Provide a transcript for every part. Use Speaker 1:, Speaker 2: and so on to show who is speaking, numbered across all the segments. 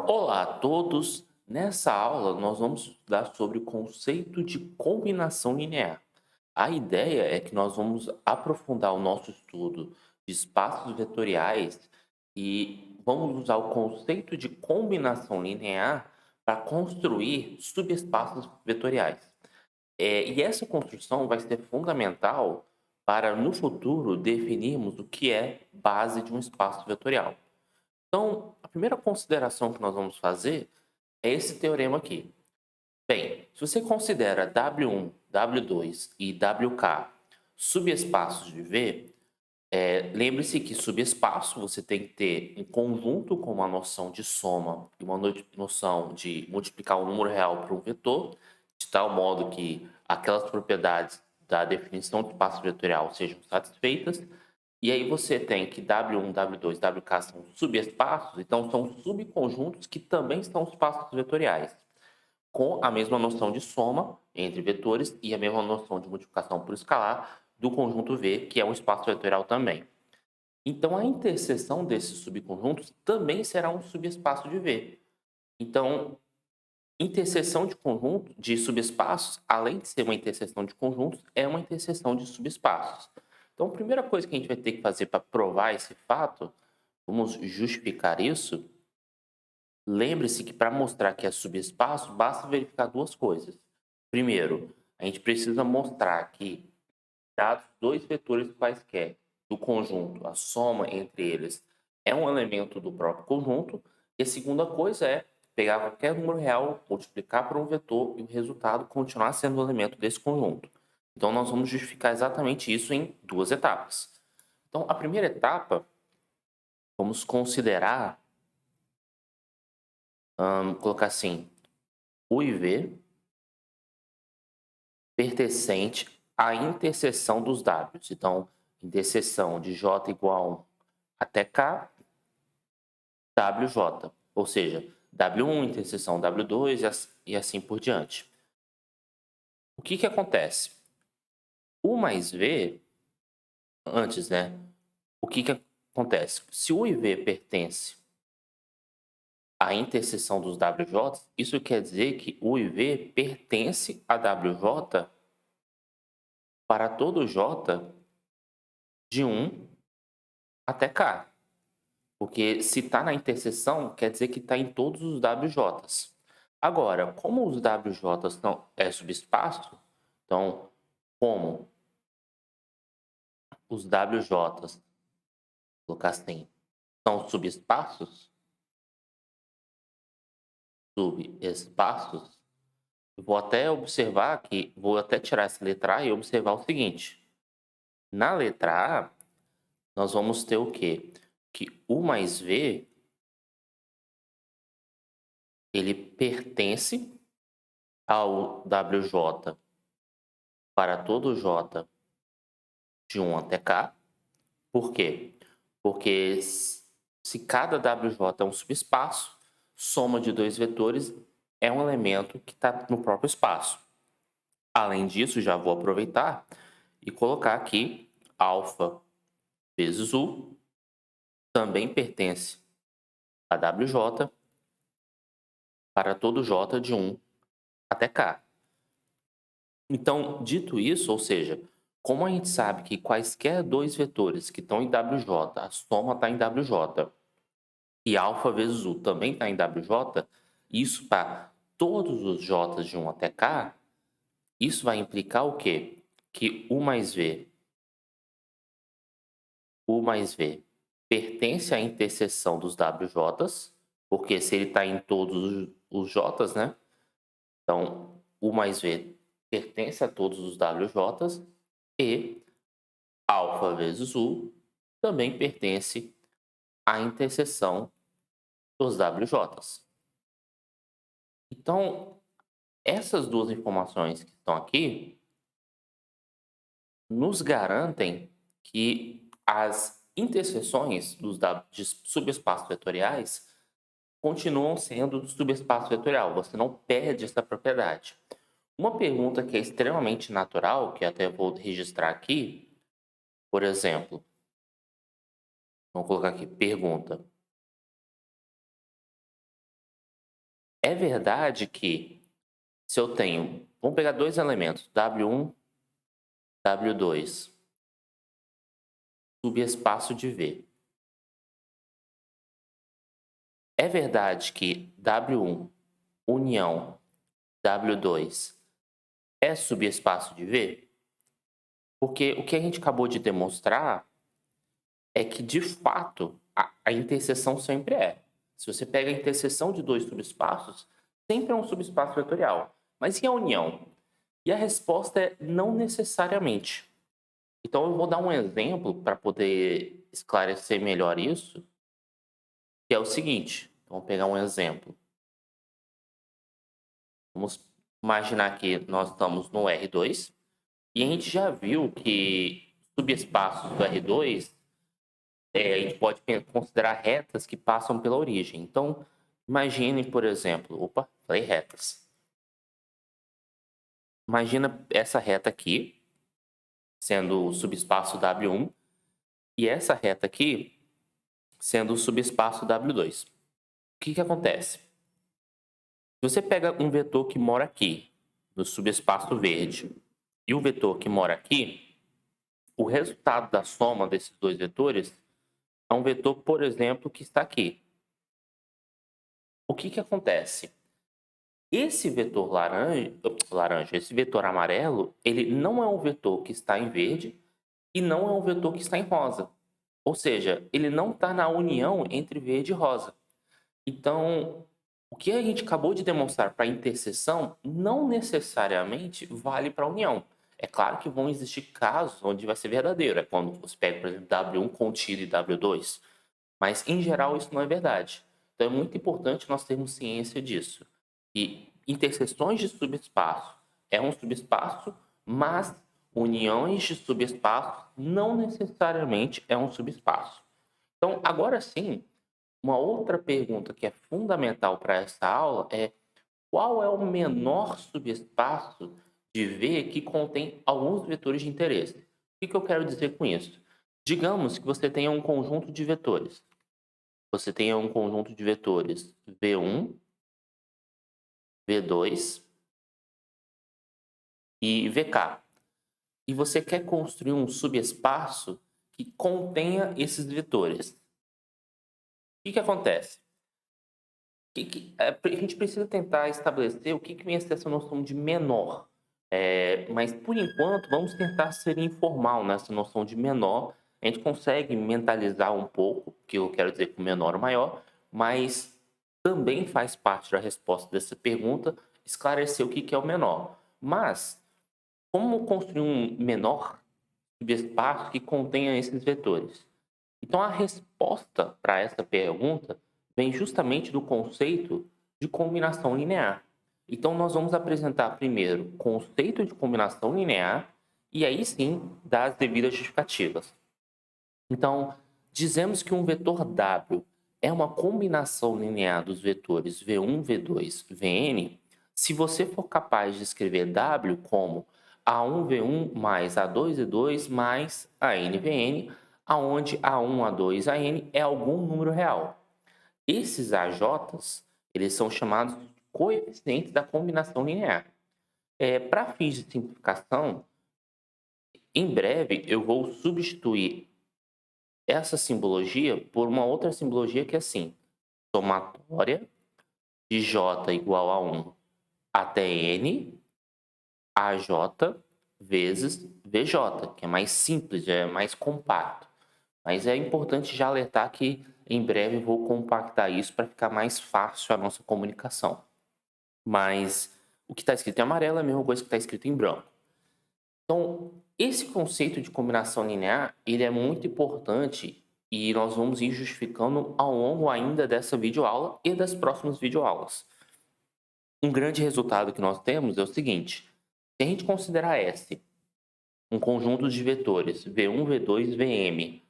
Speaker 1: Olá a todos! Nessa aula, nós vamos estudar sobre o conceito de combinação linear. A ideia é que nós vamos aprofundar o nosso estudo de espaços vetoriais e vamos usar o conceito de combinação linear para construir subespaços vetoriais. E essa construção vai ser fundamental para, no futuro, definirmos o que é base de um espaço vetorial. Então, a primeira consideração que nós vamos fazer é esse teorema aqui. Bem, se você considera W1, W2 e WK subespaços de V, lembre-se que subespaço você tem que ter um conjunto com uma noção de soma e uma noção de multiplicar um número real por um vetor, de tal modo que aquelas propriedades da definição de espaço vetorial sejam satisfeitas. E aí você tem que W1, W2, WK são subespaços, então são subconjuntos que também são espaços vetoriais, com a mesma noção de soma entre vetores e a mesma noção de multiplicação por escalar do conjunto V, que é um espaço vetorial também. Então a interseção desses subconjuntos também será um subespaço de V. Então, interseção de conjunto de subespaços, além de ser uma interseção de conjuntos, é uma interseção de subespaços. Então, a primeira coisa que a gente vai ter que fazer para provar esse fato, vamos justificar isso. Lembre-se que para mostrar que é subespaço, basta verificar duas coisas. Primeiro, a gente precisa mostrar que, dados dois vetores quaisquer do conjunto, a soma entre eles é um elemento do próprio conjunto. E a segunda coisa é pegar qualquer número real, multiplicar por um vetor e o resultado continuar sendo um elemento desse conjunto. Então, nós vamos justificar exatamente isso em duas etapas. Então, a primeira etapa, vamos considerar, colocar assim, U e V pertencente à interseção dos Ws. Então, interseção de J igual a 1 até K, WJ. Ou seja, W1 interseção W2 e assim por diante. O que acontece? U mais V, antes, né? O que acontece? Se U e V pertence à interseção dos WJ, isso quer dizer que U e V pertence a WJ para todo J de 1 até K. Porque se está na interseção, quer dizer que está em todos os WJs. Agora, como os WJs são subespaço, então, como os WJs, vou colocar assim, são subespaços, vou até observar que, vou até tirar essa letra A e observar o seguinte. Na letra A, nós vamos ter o quê? Que U mais V, ele pertence ao WJ para todo J de 1 até K. Por quê? Porque se cada WJ é um subespaço, soma de dois vetores é um elemento que está no próprio espaço. Além disso, já vou aproveitar e colocar aqui alfa vezes U também pertence a WJ para todo J de 1 até K. Então, dito isso, ou seja, como a gente sabe que quaisquer dois vetores que estão em WJ, a soma está em WJ, e alfa vezes U também está em WJ, isso para todos os J de 1 até K, isso vai implicar o quê? Que U mais V pertence à interseção dos WJs, porque se ele está em todos os Js, né? Então, U mais V pertence a todos os WJs e alfa vezes U também pertence à interseção dos WJs. Então, essas duas informações que estão aqui nos garantem que as interseções de subespaços vetoriais continuam sendo do subespaço vetorial. Você não perde essa propriedade. Uma pergunta que é extremamente natural, que até vou registrar aqui, por exemplo, vamos colocar aqui, pergunta. É verdade que se eu tenho, vamos pegar dois elementos, W1, W2, subespaço de V. É verdade que W1 união W2 é subespaço de V? Porque o que a gente acabou de demonstrar é que, de fato, a interseção sempre é. Se você pega a interseção de dois subespaços, sempre é um subespaço vetorial. Mas e a união? E a resposta é não necessariamente. Então eu vou dar um exemplo para poder esclarecer melhor isso, que é o seguinte. Vamos pegar um exemplo. Vamos imaginar que nós estamos no R2 e a gente já viu que subespaços do R2 a gente pode considerar retas que passam pela origem. Então, imagine, por exemplo, falei retas. Imagina essa reta aqui, sendo o subespaço W1, e essa reta aqui, sendo o subespaço W2. O que acontece? Se você pega um vetor que mora aqui, no subespaço verde, e o vetor que mora aqui, o resultado da soma desses dois vetores é um vetor, por exemplo, que está aqui. O que acontece? Esse vetor laranja, esse vetor amarelo, ele não é um vetor que está em verde e não é um vetor que está em rosa. Ou seja, ele não está na união entre verde e rosa. Então, o que a gente acabou de demonstrar para a interseção não necessariamente vale para a união. É claro que vão existir casos onde vai ser verdadeiro. É quando você pega, por exemplo, W1 contido e W2. Mas, em geral, isso não é verdade. Então, é muito importante nós termos ciência disso. E interseções de subespaço é um subespaço, mas uniões de subespaço não necessariamente é um subespaço. Então, agora sim, uma outra pergunta que é fundamental para essa aula é: qual é o menor subespaço de V que contém alguns vetores de interesse? O que eu quero dizer com isso? Digamos que você tenha um conjunto de vetores. Você tenha um conjunto de vetores V1, V2 e VK. E você quer construir um subespaço que contenha esses vetores. O que acontece? A gente precisa tentar estabelecer o que vem a ser essa noção de menor. Mas, por enquanto, vamos tentar ser informal nessa noção de menor. A gente consegue mentalizar um pouco, que eu quero dizer com menor ou maior, mas também faz parte da resposta dessa pergunta esclarecer o que é o menor. Mas, como construir um menor subespaço que contenha esses vetores? Então, a resposta para essa pergunta vem justamente do conceito de combinação linear. Então, nós vamos apresentar primeiro o conceito de combinação linear e aí sim dar as devidas justificativas. Então, dizemos que um vetor W é uma combinação linear dos vetores V1, V2, Vn, se você for capaz de escrever W como A1V1 mais A2V2 mais ANVN, aonde A1, A2, AN é algum número real. Esses AJs, eles são chamados de coeficientes da combinação linear. Para fins de simplificação, em breve eu vou substituir essa simbologia por uma outra simbologia que é assim: somatória de J igual a 1 até N, AJ vezes VJ, que é mais simples, é mais compacto. Mas é importante já alertar que em breve eu vou compactar isso para ficar mais fácil a nossa comunicação. Mas o que está escrito em amarelo é a mesma coisa que está escrito em branco. Então, esse conceito de combinação linear, ele é muito importante e nós vamos ir justificando ao longo ainda dessa videoaula e das próximas videoaulas. Um grande resultado que nós temos é o seguinte: se a gente considerar S um conjunto de vetores V1, V2, Vm,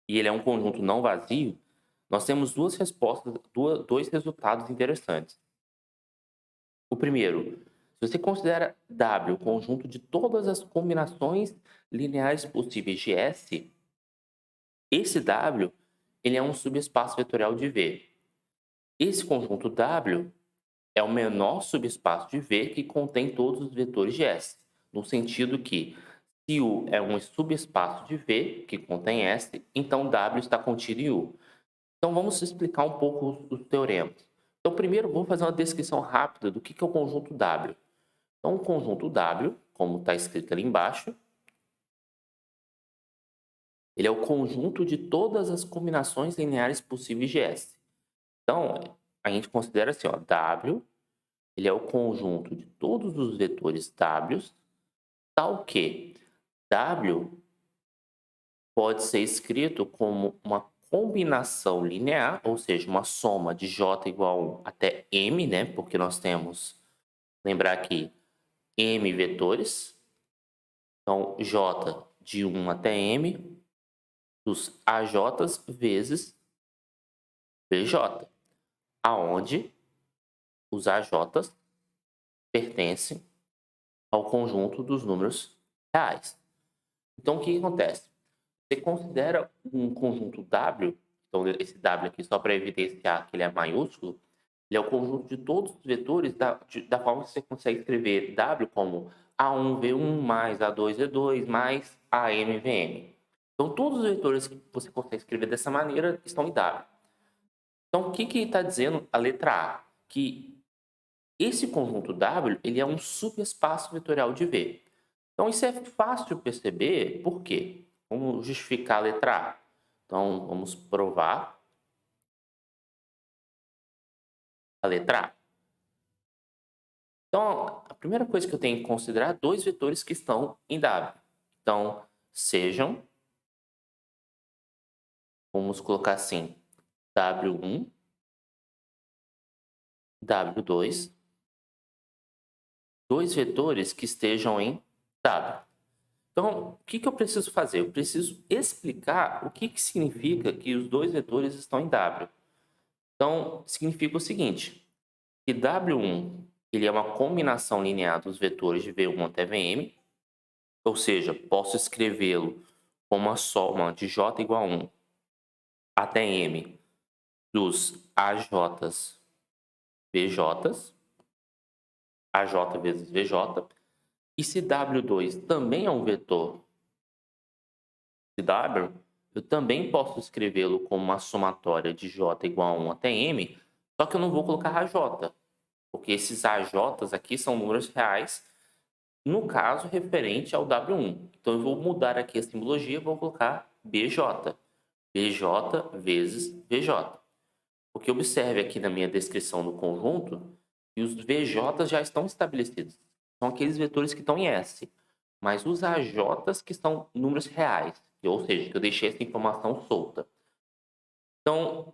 Speaker 1: e ele é um conjunto não vazio, nós temos duas respostas, dois resultados interessantes. O primeiro, se você considera W o conjunto de todas as combinações lineares possíveis de S, esse W ele é um subespaço vetorial de V. Esse conjunto W é o menor subespaço de V que contém todos os vetores de S, no sentido que, se U é um subespaço de V que contém S, então W está contido em U. Então vamos explicar um pouco os teoremas. Então primeiro vou fazer uma descrição rápida do que é o conjunto W. Então o conjunto W, como está escrito ali embaixo, ele é o conjunto de todas as combinações lineares possíveis de S. Então a gente considera assim, ó, W, ele é o conjunto de todos os vetores W, tal que W pode ser escrito como uma combinação linear, ou seja, uma soma de j igual a 1 até m, né? Porque nós temos, lembrar aqui, m vetores. Então, j de 1 até m dos AJs vezes BJ, aonde os AJs pertencem ao conjunto dos números reais. Então, o que acontece? Você considera um conjunto W, então esse W aqui só para evidenciar que ele é maiúsculo, ele é o conjunto de todos os vetores da forma que você consegue escrever W como A1V1 mais A2V2 mais AMVM. Então todos os vetores que você consegue escrever dessa maneira estão em W. Então o que está dizendo a letra A? Que esse conjunto W ele é um subespaço vetorial de V. Então isso é fácil perceber, por quê? Vamos justificar a letra A. Então vamos provar a letra A. Então a primeira coisa que eu tenho que considerar é dois vetores que estão em W. Então sejam, vamos colocar assim, W1, W2, dois vetores que estejam em W. Então, o que eu preciso fazer? Eu preciso explicar o que significa que os dois vetores estão em W. Então, significa o seguinte, que W1 ele é uma combinação linear dos vetores de V1 até Vm, ou seja, posso escrevê-lo como uma soma de J igual a 1 até M dos AJs VJs, AJ vezes VJ, e se W2 também é um vetor de W, eu também posso escrevê-lo como uma somatória de J igual a 1 até M, só que eu não vou colocar AJ, porque esses AJs aqui são números reais, no caso referente ao W1. Então eu vou mudar aqui a simbologia, vou colocar BJ. BJ vezes VJ. Porque observe aqui na minha descrição do conjunto que os VJs já estão estabelecidos. São aqueles vetores que estão em S. Mas os AJs que são números reais. Ou seja, que eu deixei essa informação solta. Então,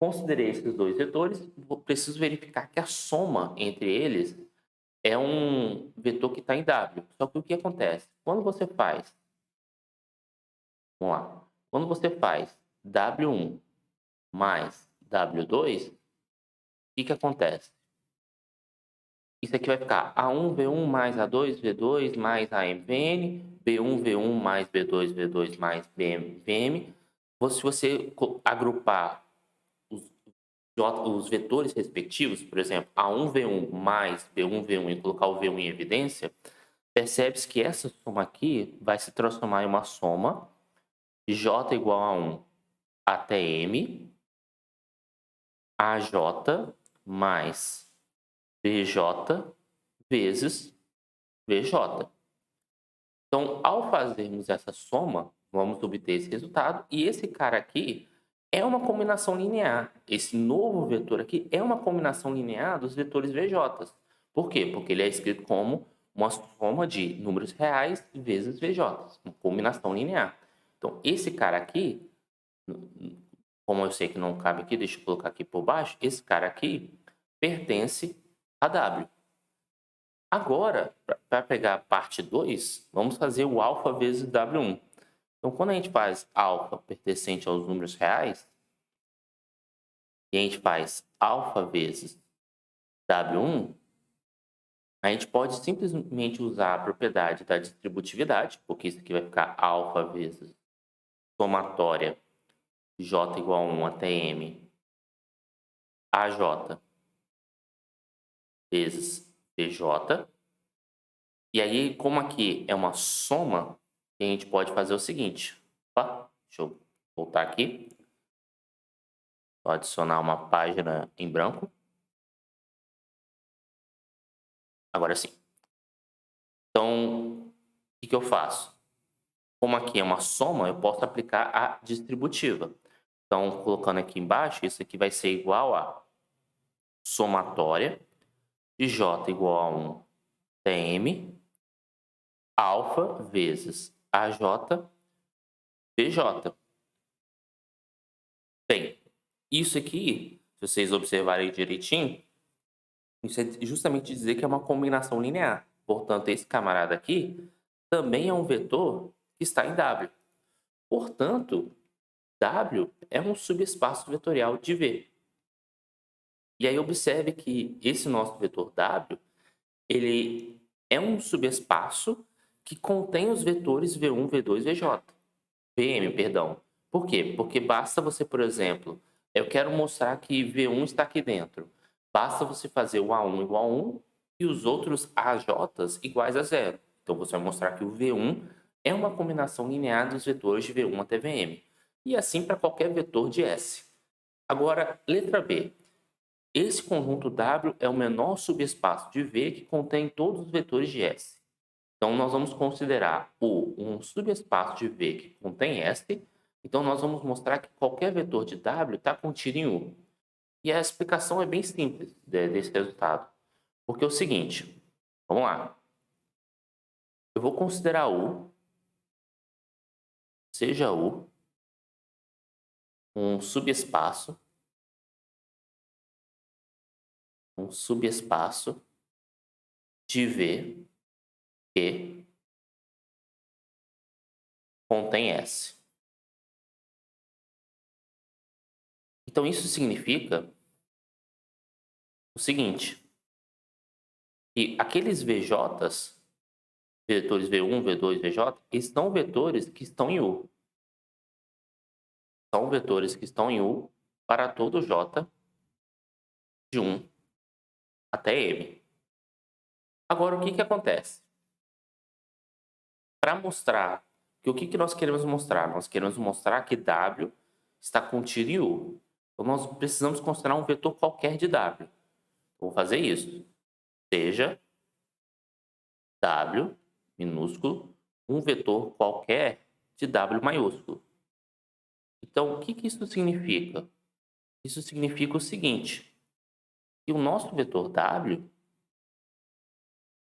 Speaker 1: considerei esses dois vetores. Preciso verificar que a soma entre eles é um vetor que está em W. Só que o que acontece? Quando você faz... Vamos lá. Quando você faz W1 mais W2, o que acontece? Isso aqui vai ficar A1V1 mais A2V2 mais AMVN, B1V1 mais B2V2 mais BMVM. Se você agrupar os vetores respectivos, por exemplo, A1V1 mais B1V1 e colocar o V1 em evidência, percebe-se que essa soma aqui vai se transformar em uma soma de J igual a 1 até M, AJ mais BJ vezes VJ. Então, ao fazermos essa soma, vamos obter esse resultado. E esse cara aqui é uma combinação linear. Esse novo vetor aqui é uma combinação linear dos vetores VJ. Por quê? Porque ele é escrito como uma soma de números reais vezes VJ. Uma combinação linear. Então, esse cara aqui, como eu sei que não cabe aqui, deixa eu colocar aqui por baixo. Esse cara aqui pertence a W. Agora, para pegar a parte 2, vamos fazer o alfa vezes W1. Então, quando a gente faz alfa pertencente aos números reais, e a gente faz alfa vezes W1, a gente pode simplesmente usar a propriedade da distributividade, porque isso aqui vai ficar alfa vezes somatória de J igual a 1 até M AJ vezes VJ. E aí, como aqui é uma soma, a gente pode fazer o seguinte. Opa, deixa eu voltar aqui. Vou adicionar uma página em branco. Agora sim. Então, o que eu faço? Como aqui é uma soma, eu posso aplicar a distributiva. Então, colocando aqui embaixo, isso aqui vai ser igual a somatória de J igual a 1 TM alfa vezes AJ VJ. Bem, isso aqui, se vocês observarem direitinho, isso é justamente dizer que é uma combinação linear. Portanto, esse camarada aqui também é um vetor que está em W. Portanto, W é um subespaço vetorial de V. E aí observe que esse nosso vetor W, ele é um subespaço que contém os vetores V1, V2, VJ. VM, perdão. Por quê? Porque basta você, por exemplo, eu quero mostrar que V1 está aqui dentro. Basta você fazer o A1 igual a 1 e os outros AJs iguais a 0. Então você vai mostrar que o V1 é uma combinação linear dos vetores de V1 até Vm. E assim para qualquer vetor de S. Agora, letra B. Esse conjunto W é o menor subespaço de V que contém todos os vetores de S. Então, nós vamos considerar um subespaço de V que contém S. Então, nós vamos mostrar que qualquer vetor de W está contido em U. E a explicação é bem simples desse resultado. Porque é o seguinte, vamos lá. Eu vou considerar U, seja U, um subespaço de V que contém S. Então, isso significa o seguinte, que aqueles VJs, vetores V1, V2, VJ, são vetores que estão em U. São vetores que estão em U para todo J de 1 até M. Agora, o que acontece? Para mostrar que o que nós queremos mostrar? Nós queremos mostrar que W está contido em U. Então, nós precisamos considerar um vetor qualquer de W. Vou fazer isso. Seja W minúsculo, um vetor qualquer de W maiúsculo. Então, o que isso significa? Isso significa o seguinte, que o nosso vetor W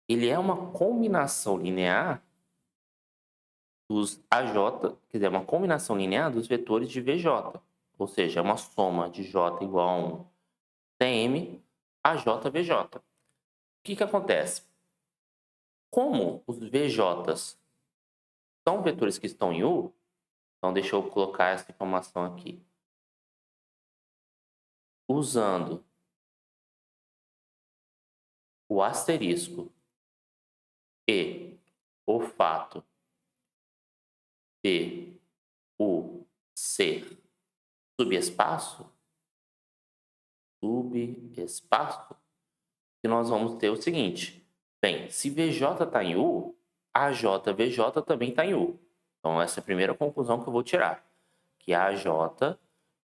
Speaker 1: ele é uma combinação linear dos AJ, quer dizer, uma combinação linear dos vetores de VJ, ou seja, é uma soma de J igual a 1 TM AJ VJ. O que acontece? Como os VJs são vetores que estão em U, então deixa eu colocar essa informação aqui. Usando o asterisco e o fato de U ser subespaço, que nós vamos ter o seguinte. Bem, se VJ está em U, AJ, VJ também está em U. Então, essa é a primeira conclusão que eu vou tirar. Que AJ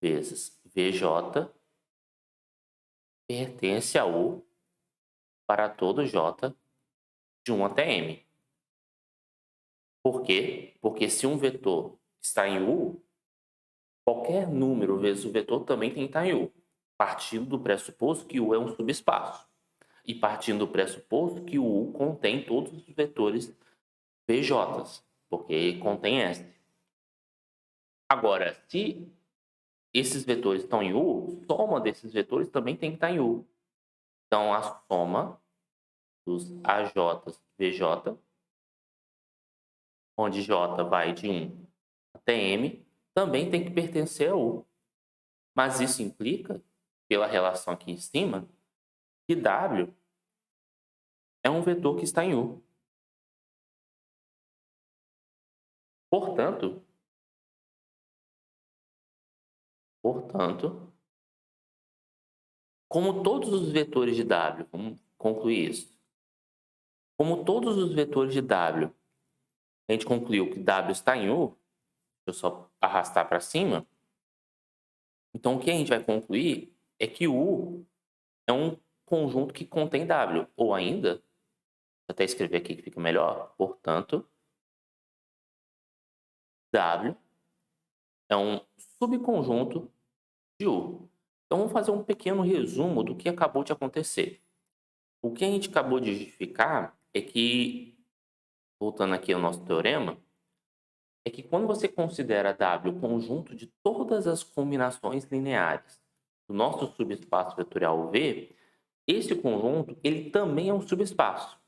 Speaker 1: vezes VJ pertence a U para todo J de 1 até M. Por quê? Porque se um vetor está em U, qualquer número vezes o vetor também tem que estar em U, partindo do pressuposto que U é um subespaço. E partindo do pressuposto que o U contém todos os vetores VJs, porque contém S. Agora, se esses vetores estão em U, a soma desses vetores também tem que estar em U. Então, a soma dos AJs VJ, onde J vai de 1 até M, também tem que pertencer a U. Mas isso implica, pela relação aqui em cima, que W é um vetor que está em U. Portanto, como todos os vetores de W, vamos concluir isso? Como todos os vetores de W, a gente concluiu que W está em U, deixa eu só arrastar para cima. Então, o que a gente vai concluir é que U é um conjunto que contém W, ou ainda, vou até escrever aqui que fica melhor, portanto, W é um subconjunto de U. Então, vamos fazer um pequeno resumo do que acabou de acontecer. O que a gente acabou de justificar é que, voltando aqui ao nosso teorema, é que quando você considera W o conjunto de todas as combinações lineares do nosso subespaço vetorial V, esse conjunto ele também é um subespaço.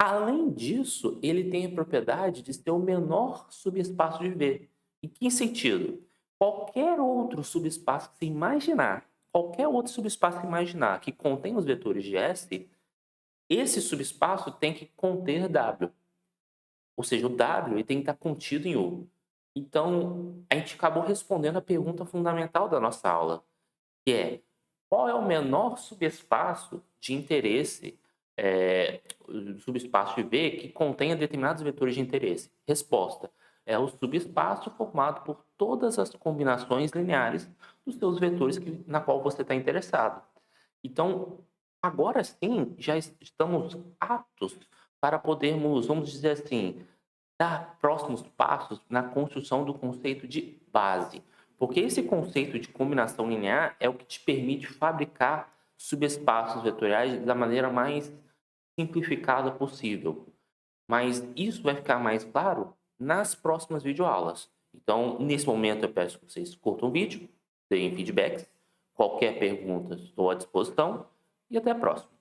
Speaker 1: Além disso, ele tem a propriedade de ser o menor subespaço de V. Em que sentido? Qualquer outro subespaço que você imaginar, qualquer outro subespaço que imaginar que contém os vetores de S, esse subespaço tem que conter W. Ou seja, o W ele tem que estar contido em U. Então, a gente acabou respondendo a pergunta fundamental da nossa aula, que é: qual é o menor subespaço de interesse, o subespaço de V que contenha determinados vetores de interesse? Resposta: é o subespaço formado por todas as combinações lineares dos seus vetores na qual você está interessado. Então, agora sim, já estamos aptos para podermos, vamos dizer assim, dar próximos passos na construção do conceito de base. Porque esse conceito de combinação linear é o que te permite fabricar subespaços vetoriais da maneira mais simplificada possível. Mas isso vai ficar mais claro nas próximas videoaulas. Então, nesse momento, eu peço que vocês curtam o vídeo, deem feedbacks. Qualquer pergunta, estou à disposição. E até a próxima.